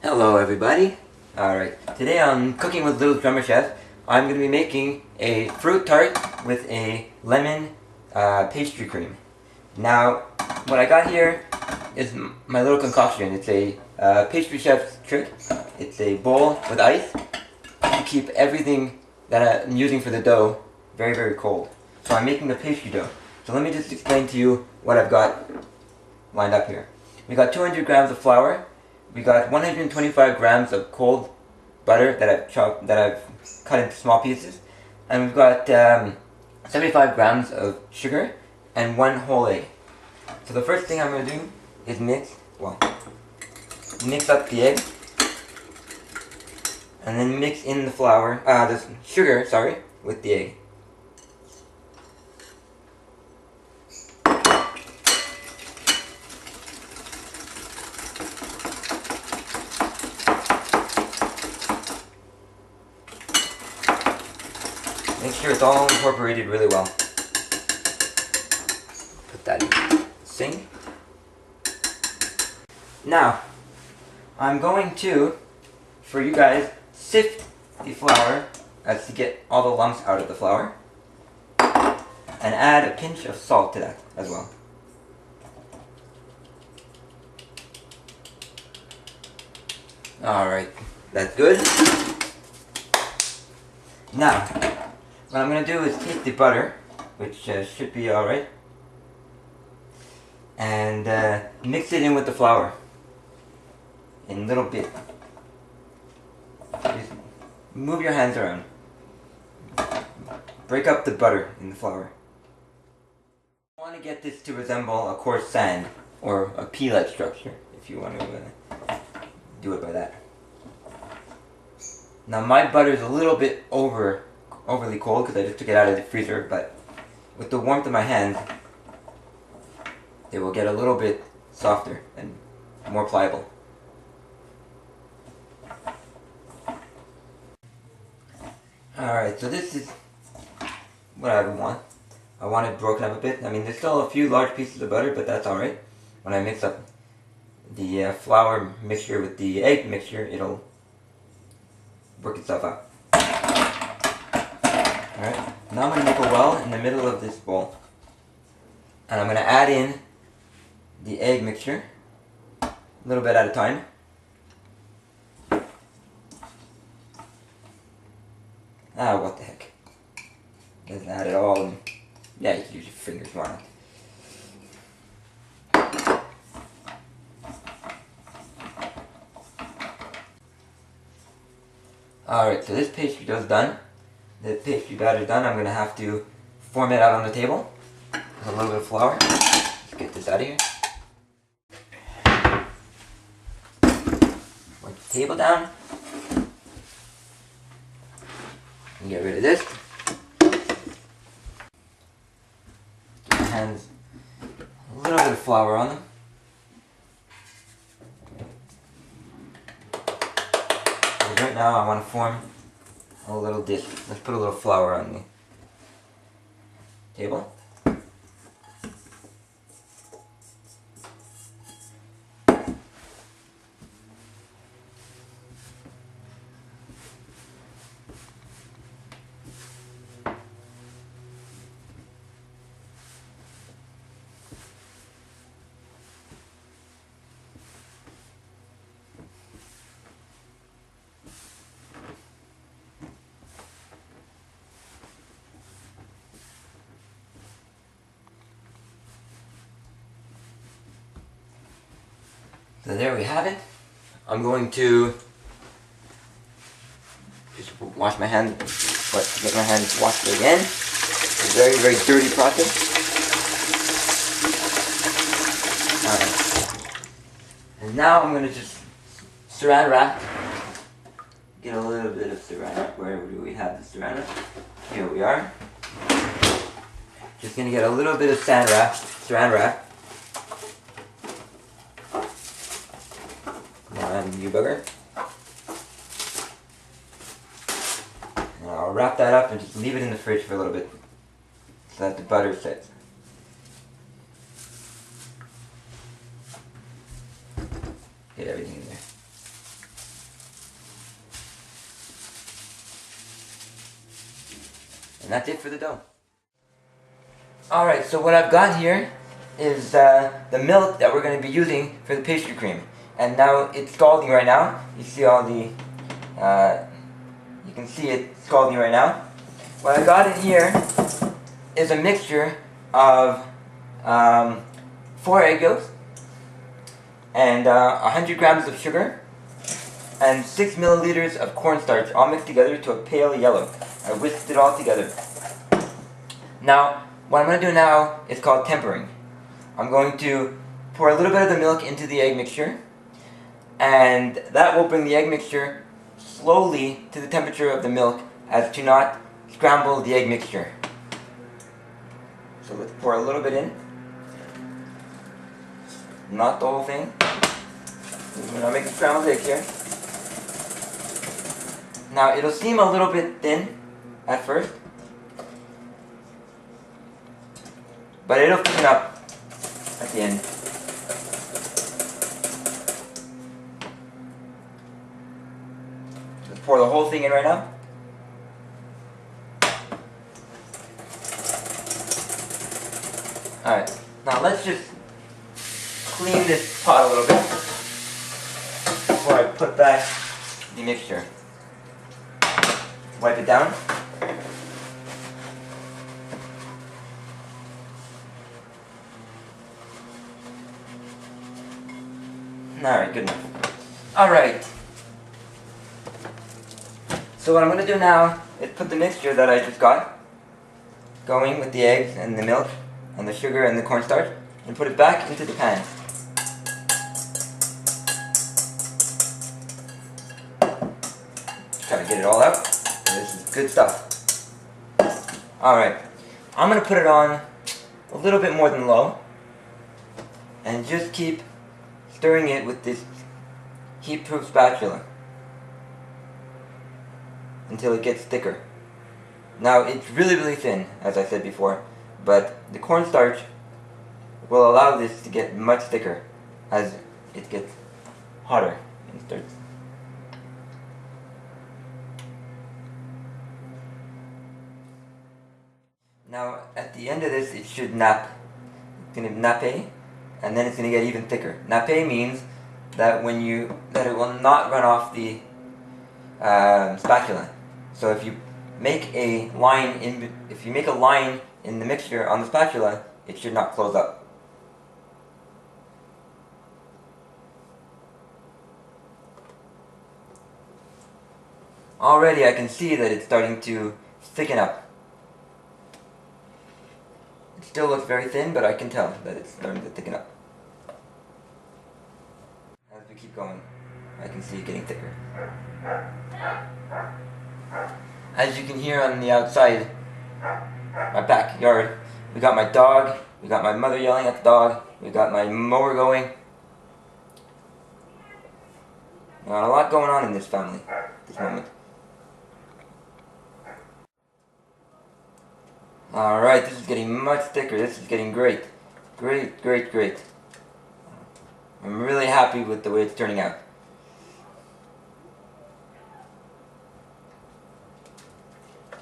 Hello everybody. Alright, today on Cooking with Little Drummer Chef, I'm going to be making a fruit tart with a lemon pastry cream. Now, what I got here is my little concoction. It's a pastry chef's trick. It's a bowl with ice to keep everything that I'm using for the dough very, very cold. So I'm making a pastry dough. So let me just explain to you what I've got lined up here. We got 200 grams of flour. We got 125 grams of cold butter that I've cut into small pieces, and we've got 75 grams of sugar and one whole egg. So the first thing I'm going to do is mix up the egg, and then mix in the sugar, with the egg. Make sure it's all incorporated really well. Put that in the sink. Now, I'm going to, for you guys, sift the flour as to get all the lumps out of the flour. And add a pinch of salt to that as well. Alright, that's good. Now, what I'm going to do is take the butter, which should be alright, and mix it in with the flour in a little bit. Just move your hands around. Break up the butter in the flour. I want to get this to resemble a coarse sand, or a pea-like structure, if you want to do it by that. Now my butter is a little bit overly cold because I just took it out of the freezer, but with the warmth of my hands, it will get a little bit softer and more pliable. Alright, so this is what I want. I want it broken up a bit. I mean, there's still a few large pieces of butter, but that's alright. When I mix up the flour mixture with the egg mixture, it'll work itself out. Alright, now I'm going to make a well in the middle of this bowl. And I'm going to add in the egg mixture, a little bit at a time. What the heck. Doesn't add it all in. Yeah, you can use your fingers, why not? Alright, so this pastry dough's done. The pastry batter's done. I'm going to have to form it out on the table with a little bit of flour. Let's get this out of here. Wipe the table down. And get rid of this. Get my hands a little bit of flour on them. Right now I want to form a little dish. Let's put a little flour on the table. So there we have it. I'm going to just wash my hands, get my hands washed again. It's a very, very dirty process. Alright. And now I'm going to just saran wrap. Get a little bit of saran wrap. Where do we have the saran wrap? Here we are. Just going to get a little bit of saran wrap. You bugger. And I'll wrap that up and just leave it in the fridge for a little bit so that the butter sets. Get everything in there. that's it for the dough. Alright, so what I've got here is the milk that we're going to be using for the pastry cream. And now it's scalding right now. You see all the, you can see it scalding right now. What I got in here is a mixture of 4 egg yolks and 100 grams of sugar and 6 milliliters of cornstarch, all mixed together to a pale yellow. I whisked it all together. Now, what I'm going to do now is called tempering. I'm going to pour a little bit of the milk into the egg mixture, and that will bring the egg mixture slowly to the temperature of the milk as to not scramble the egg mixture. So let's pour a little bit in. Not the whole thing. We're not making scrambled eggs here. Now it'll seem a little bit thin at first, but it'll thicken up at the end. Let's pour the whole thing in right now. Alright, now let's just clean this pot a little bit before I put back the mixture. Wipe it down. Alright, good enough. Alright. So what I'm going to do now is put the mixture that I just got going with the eggs and the milk and the sugar and the cornstarch and put it back into the pan. Try to get it all out. This is good stuff. Alright. I'm going to put it on a little bit more than low and just keep stirring it with this heat-proof spatula until it gets thicker. Now it's really thin, as I said before, but the cornstarch will allow this to get much thicker as it gets hotter and starts. Now at the end of this it should nap. It's going to nappe, and then it's going to get even thicker. Nappe means that it will not run off the spatula. So if you make a line in the mixture on the spatula, it should not close up. Already I can see that it's starting to thicken up. It still looks very thin, but I can tell that it's starting to thicken up. As we keep going, I can see it getting thicker. As you can hear on the outside, my backyard, we got my dog, we got my mother yelling at the dog, we got my mower going. We got a lot going on in this family at this moment. Alright, this is getting much thicker. This is getting great. Great. I'm really happy with the way it's turning out.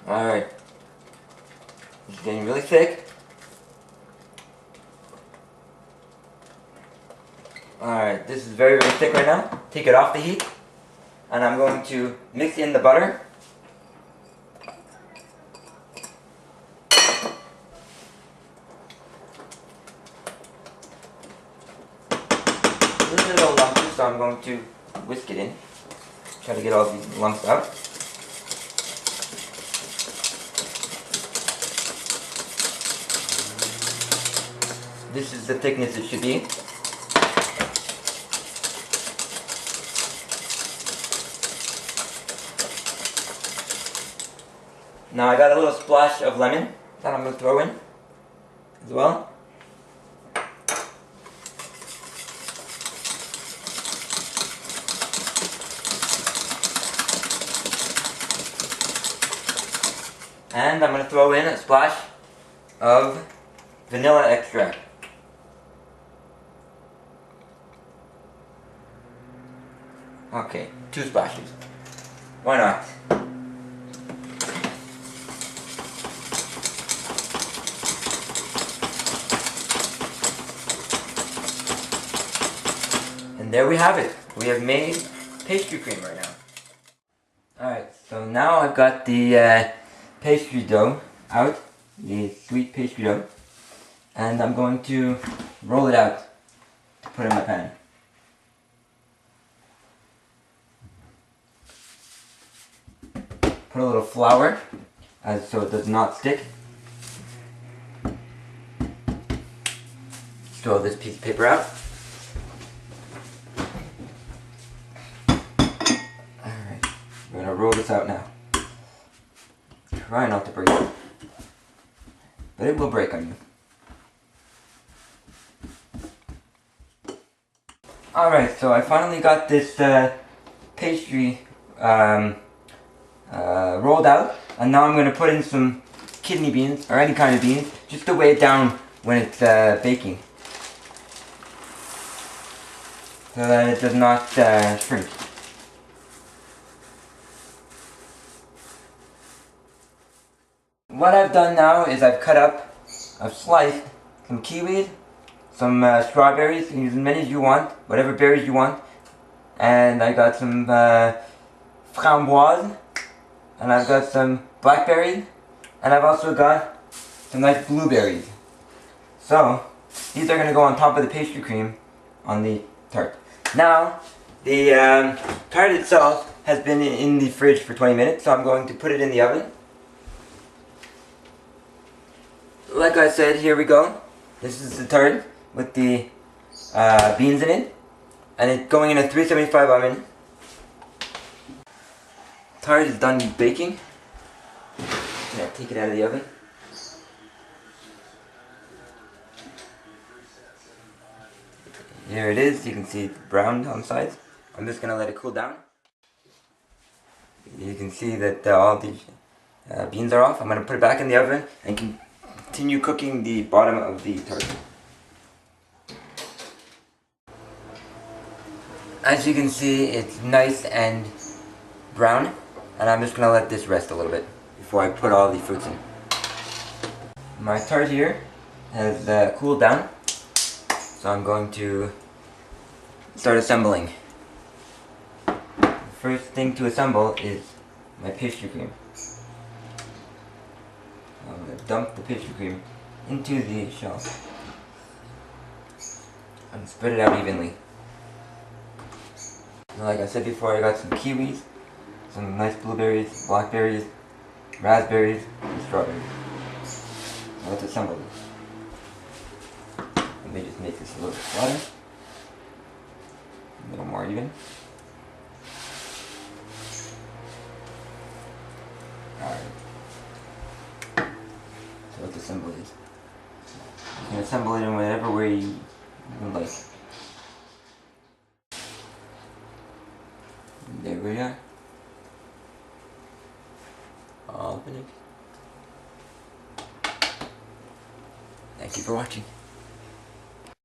Alright. It's getting really thick. Alright, this is very thick right now. Take it off the heat. And I'm going to mix in the butter. This is a little lumpy, so I'm going to whisk it in. Try to get all these lumps out. This is the thickness it should be. Now I got a little splash of lemon that I'm going to throw in as well. And I'm going to throw in a splash of vanilla extract. Okay, 2 splashes. Why not? And there we have it. We have made pastry cream right now. Alright, so now I've got the pastry dough out, the sweet pastry dough, and I'm going to roll it out to put in my pan. Put a little flour so it does not stick. Throw this piece of paper out. Alright, we're going to roll this out now. Try not to break it. But it will break on you. Alright, so I finally got this pastry rolled out. And now I'm going to put in some kidney beans, or any kind of beans, just to weigh it down when it's baking. So that it does not shrink. What I've done now is I've sliced some kiwis, some strawberries, you can use as many as you want, whatever berries you want. And I got some framboise, and I've got some blackberries, and I've also got some nice blueberries. So, these are going to go on top of the pastry cream on the tart. Now, the tart itself has been in the fridge for 20 minutes, so I'm going to put it in the oven. Like I said, here we go. This is the tart with the beans in it, and it's going in a 375 oven. Tart is done baking. Yeah, take it out of the oven. Here it is. You can see it's browned on the sides. I'm just going to let it cool down. You can see that all the beans are off. I'm going to put it back in the oven and continue cooking the bottom of the tart. As you can see, it's nice and brown. And I'm just going to let this rest a little bit before I put all the fruits in. My tart here has cooled down. So I'm going to start assembling. The first thing to assemble is my pastry cream. I'm going to dump the pastry cream into the shell and spread it out evenly. And like I said before, I got some kiwis, some nice blueberries, blackberries, raspberries, and strawberries. Now let's assemble this. Let me just make this a little bit flatter, a little more even. Alright. So let's assemble these. You can assemble it in whatever way you would like. There we are. All finished. Thank you for watching.